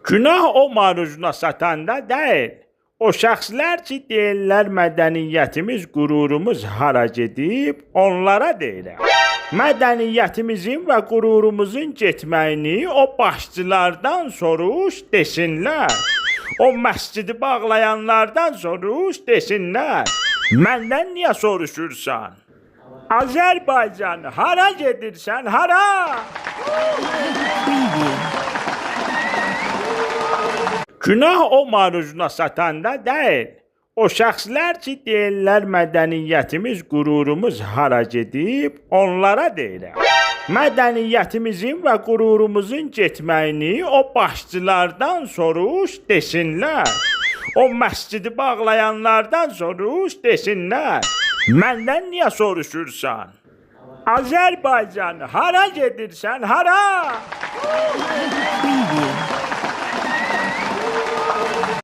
Günah o maruzuna satanda deyil. O şəxslər ki, deyirlər mədəniyyətimiz, qürurumuz hara gedib, onlara deyirəm. Mədəniyyətimizin və qürurumuzun getməyini o başçılardan soruş desinlər. O məscidi bağlayanlardan soruş desinlər. Məndən niyə soruşursan? Azərbaycan, hara gedirsən, hara? Günah o maruzuna satanda deyil. O şəxslər ki, deyirlər mədəniyyətimiz, qürurumuz hara gedib, onlara deyirəm. Mədəniyyətimizin və qürurumuzun getməyini o başçılardan soruş desinlər. O məscidi bağlayanlardan soruş desinlər. Məndən niyə soruşursan? Azərbaycan, hara gedirsən, hara?